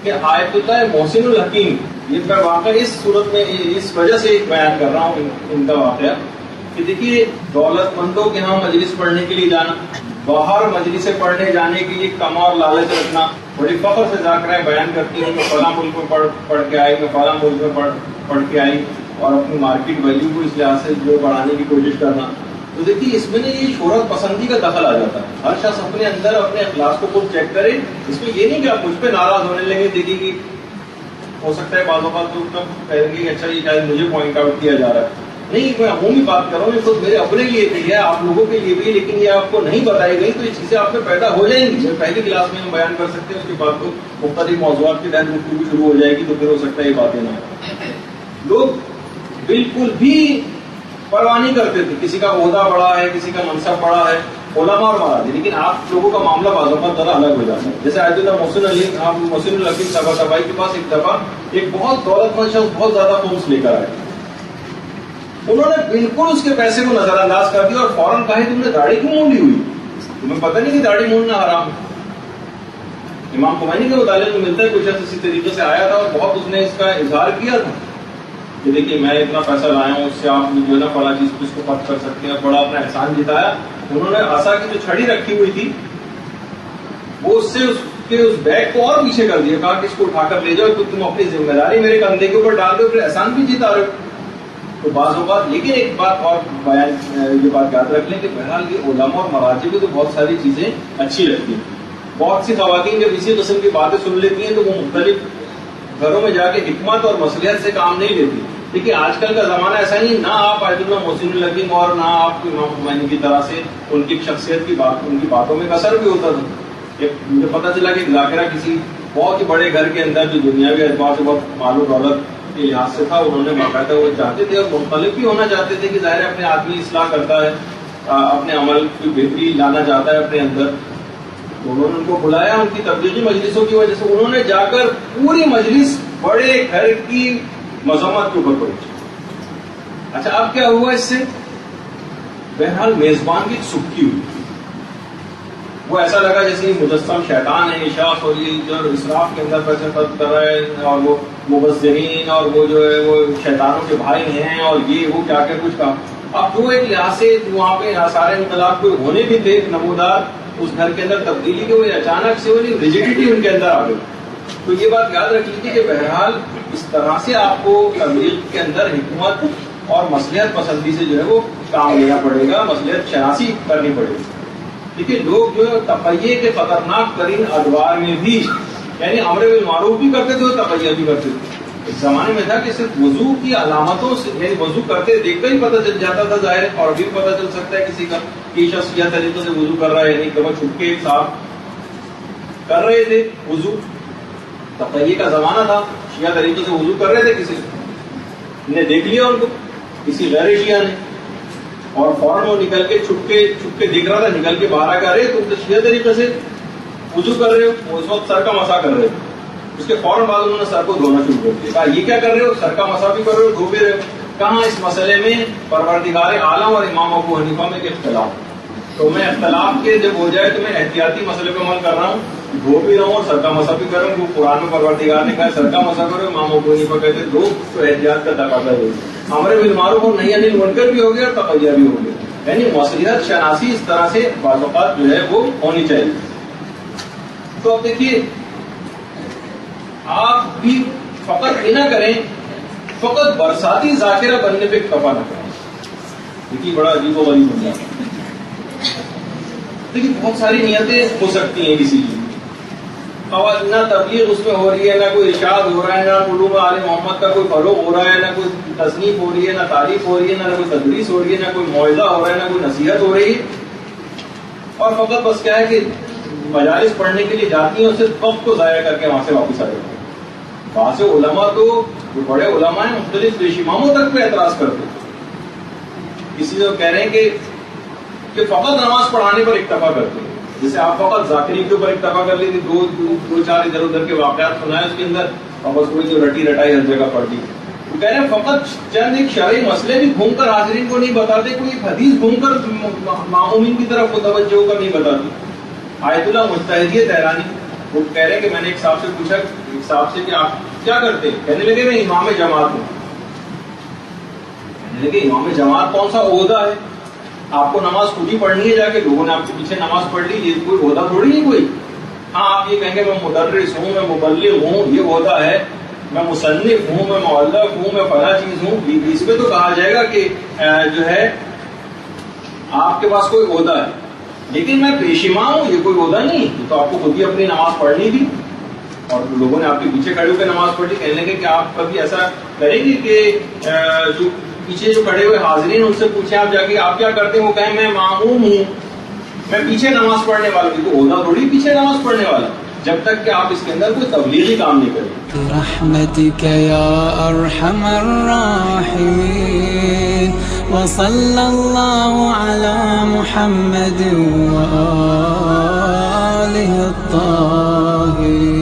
کہ آیت اللہ محسن الحکیم، یہ میں واقعہ اس صورت میں اس وجہ سے بیان کر رہا ہوں ان کا واقعہ کہ دیکھیے دولت مندوں کے ہاں مجلس پڑھنے کے لیے جانا، باہر مجلس پڑھنے جانے کے لیے کما اور لالچ رکھنا، بڑی فخر سے ذاکرائیں بیان کرتی ہیں کہ فلاں ملک میں پڑھ کے آئی، میں فلاں ملک میں پڑھ کے آئی، اور اپنی مارکیٹ ویلیو کو اس لحاظ سے جو بڑھانے کی کوشش کرنا. تو دیکھیے اس میں نے یہ شہرت پسندی کا دخل آ جاتا ہے. ہر شخص اپنے اندر اپنے اخلاص کو خود چیک کرے. اس میں یہ نہیں کہ آپ مجھ پہ ناراض ہونے لگے، دیکھیں کہ ہو سکتا ہے بعض اوقات تو کہیں گے کہ اچھا یہ شاید مجھے پوائنٹ آؤٹ کیا جا رہا ہے. نہیں، میں عمومی بات کر رہا ہوں، خود میرے اپنے لیے بھی ہے، آپ لوگوں کے لیے بھی، لیکن یہ آپ کو نہیں بتائی گئی تو یہ چیزیں آپ میں پیدا ہو جائیں گی. پہلی کلاس میں ہم بیان کر سکتے ہیں، اس کے بعد تو مختلف موضوعات کے تحت گفتگو شروع ہو جائے گی، تو پھر ہو سکتا ہے یہ باتیں نہ ہوں. لوگ بالکل بھی پرواہ نہیں کرتے تھے کسی کا عہدہ بڑا ہے، کسی کا منصب بڑا ہے، علماء اور مراجع. لیکن آپ لوگوں کا معاملہ بعض اوقات ذرا الگ ہو جاتا ہے. جیسے آیت اللہ محسن الحکیم صاحب کے پاس ایک دفعہ ایک بہت دولت مند شخص بہت زیادہ فونس لے کر آئے. انہوں نے بالکل اس کے پیسے کو نظر انداز کر دیا اور فوراً کہا تم نے داڑھی کیوں مونڈی ہوئی؟ تمہیں پتہ نہیں کہ داڑھی مونڈنا حرام ہے. امام خمینی کے مطالعے میں ملتا ہے کچھ اسی طریقے سے آیا تھا اور بہت اس نے اس کا اظہار کیا تھا کہ دیکھیے میں اتنا پیسہ لایا ہوں، اس سے آپ جو ہے نا بڑا چیز اس کو پت کر سکتے ہیں، بڑا اپنا احسان جتایا. انہوں نے عصا کی جو چھڑی رکھی ہوئی تھی وہ اس سے اس بیگ کو اور پیچھے کر دیا، کہا کہ اس کو اٹھا کر لے جاؤ، تو تم اپنی ذمہ داری میرے کندھے کے اوپر ڈال دو، پھر احسان بھی جتا رہے ہو. تو بعض اوقات لیکن ایک بات اور یہ بات یاد رکھ لیں کہ بہرحال یہ علماء اور مراجع بھی تو بہت ساری چیزیں اچھی لگتی ہیں. بہت سی خواتین جب اسی قسم کی باتیں سن لیتی ہیں تو وہ مختلف گھروں میں جا کے حکمت اور مصلحت سے کام نہیں لیتی. دیکھیے آج کل کا زمانہ ایسا نہیں، نہ آپ آیت اللہ محسن الحکیم اور نہ آپ امام خمینی کی طرح سے ان کی شخصیت کی بات، ان کی باتوں میں اثر بھی ہوتا تھا. مجھے پتا چلا کہ ذاکرہ کسی بہت ہی بڑے گھر کے اندر جو دنیاوی اعتبار سے بہت مال و دولت کے لحاظ سے تھا، انہوں نے باقاعدہ وہ چاہتے تھے اور مختلف بھی ہونا چاہتے تھے کہ ظاہر ہے اپنے آدمی اصلاح کرتا ہے، اپنے عمل کی بہتری لانا چاہتا ہے اپنے اندر. تو انہوں نے ان کو بلایا ان کی تبلیغی مجلسوں کی وجہ سے. انہوں نے جا کر پوری مجلس بڑے گھر کی مذمت کے اوپر پہنچی. اچھا اب کیا ہوا اس سے؟ بہرحال میزبان کی سکھی ہوئی. وہ ایسا لگا جیسے مجسم شیطان ہے شاخ، اور یہ جو اسراف کے اندر پیسے خرچ کر رہے ہیں، اور وہ مبذرین اور وہ جو ہے وہ شیطانوں کے بھائی ہیں، اور یہ وہ کیا کیا کچھ کہا. اب جو ایک لحاظ سے وہاں پہ سارے انقلاب کوئی ہونے بھی تھے نمودار اس گھر کے اندر تبدیلی کے، وہ اچانک سے وہ ریجیڈیٹی ان کے اندر آ گئی. تو یہ بات یاد رکھ لیجیے کہ بہرحال اس طرح سے آپ کو تبلیغ کے اندر حکمت اور مصلحت پسندی سے جو ہے وہ کام لینا پڑے گا، مصلحت شناسی کرنی پڑے گی. دیکھیے لوگ جو تقیہ کے خطرناک ترین ادوار میں بھی یعنی امر بالمعروف بھی کرتے تھے اور تقیہ بھی کرتے تھے. اس زمانے میں تھا کہ صرف وضو کی علامتوں سے یعنی وضو کرتے دیکھ کر ہی پتہ چل جاتا تھا ظاہر، اور بھی پتہ چل سکتا ہے کسی کا کہ شخص یا طریقے سے وضو کر رہا ہے، یعنی کبھی چھپ کے صاحب کر رہے تھے وضو. تقیہ کا زمانہ تھا، شیعہ طریقے سے وضو کر رہے تھے، کسی نے دیکھ لیا ان کو کسی غیر شیعہ نے، اور فوراً وہ نکل کے چھپ کے دیکھ رہا تھا، نکل کے باہر آ کر رہے تم تو شیعہ طریقے سے وضو کر رہے ہو. وہ اس وقت سر کا مسا کر رہے تھے. اس کے فوراً بعد انہوں نے سر کو دھونا شروع کر دیا. کہا یہ کیا کر رہے ہو؟ سر کا مسا بھی کر رہے ہو، دھو بھی رہے ہو. کہاں اس مسئلے میں پروردگار عالم اور امام ابو حنیفہ میں اختلاف. تو میں اختلاف کے جب ہو جائے تو میں احتیاطی مسئلے پہ عمل کر رہا ہوں، دھو بھی رہا ہوں اور سر کا مسا بھی کر رہا ہوں. وہ قرآن میں پروردگار نے کہا سر کا مسا کرو، امام ابو حنیفہ کہتے ہیں دو، تو احتیاط کا تقاضا ہے. امر بالمعروف اور نہی عن المنکر بھی ہو گیا اور تقیہ بھی ہو گیا. یعنی مصلحت شناسی اس طرح سے بعض اوقات جو ہے وہ ہونی چاہیے. تو اب دیکھیے آپ بھی فقط یہ نہ کریں، فقط برساتی ذاکرہ بننے پہ اکتفا نہ کریں. دیکھیے بڑا عجیب و غریب ہو جاتا ہے. دیکھیے بہت ساری نیتیں ہو سکتی ہیں کسی کی، نہ تبلیغ اس میں ہو رہی ہے، نہ کوئی ارشاد ہو رہا ہے، نہ علوم آل محمد کا کوئی فروغ ہو رہا ہے، نہ کوئی تصنیف ہو رہی ہے، نہ تعریف ہو رہی ہے، نہ کوئی تدریس ہو رہی ہے، نہ کوئی موعظہ ہو رہا ہے، نہ کوئی نصیحت ہو رہی ہے. اور فقط بس کیا ہے کہ مجالس پڑھنے کے لیے جاتی ہیں اور صرف وقت کو ضائع کر کے وہاں سے واپس آ جاتی ہیں. وہاں سے علماء تو جو بڑے علماء ہیں مختلف پیش اماموں تک پہ اعتراض کرتے ہیں. کسی سے کہہ رہے ہیں کہ فقط نماز پڑھانے پر اکتفا کرتے ہیں. جیسے آپ فقط ذاکری کے اوپر اکتفا کر لیتے، دو چار ادھر ادھر کے واقعات سنائے اس کے اندر، اور بس کوئی جو رٹی رٹائی ہر جگہ پڑ دی. وہ کہہ رہے ہیں فقط چند ایک شرعی مسئلے بھی گھوم کر حاضرین کو نہیں بتاتے، کوئی حدیث گھوم کر معمومین کی طرف متوجہ ہو کر نہیں بتاتے. آیت اللہ مجتہدیہ تہرانی وہ کہہ رہے ہیں کہ میں نے ایک صاحب سے پوچھا ایک صاحب سے کہ آپ کیا کرتے ہیں؟ کہنے لگے میں امام جماعت ہوں. کہنے لگے امام جماعت کون سا عہدہ ہے؟ آپ کو نماز خود ہی پڑھنی ہے جا کے، لوگوں نے آپ کے پیچھے نماز پڑھ لی، یہ کوئی عہدہ تھوڑی نہیں کوئی. ہاں آپ یہ کہیں گے میں مدرس ہوں، میں مبلغ ہوں، یہ عہدہ ہے، میں مصنف ہوں، میں مؤلف ہوں، میں فلاں چیز ہوں، اس میں تو کہا جائے گا کہ جو ہے آپ کے پاس کوئی عہدہ ہے. لیکن میں پیشیما ہوں، یہ کوئی عہدہ نہیں. تو آپ کو خود ہی اپنی نماز پڑھنی تھی اور لوگوں نے آپ کے پیچھے کھڑے ہو کے نماز پڑھ لی. کہنے لگے کہ آپ کبھی ایسا کریں گے کہ جو پیچھے جو کھڑے ہوئے حاضرین ان سے پوچھیں آپ جا کے آپ کیا کرتے ہیں، وہ کہیں میں معموم ہوں، میں پیچھے نماز پڑھنے والا ہوں. تو عہدہ تھوڑی پیچھے نماز پڑھنے والا، جب تک کہ آپ اس کے اندر کوئی تبلیغی کام نہیں کریں. برحمتك يا أرحم الراحمين وصلى الله على محمد وآله الطاهرين.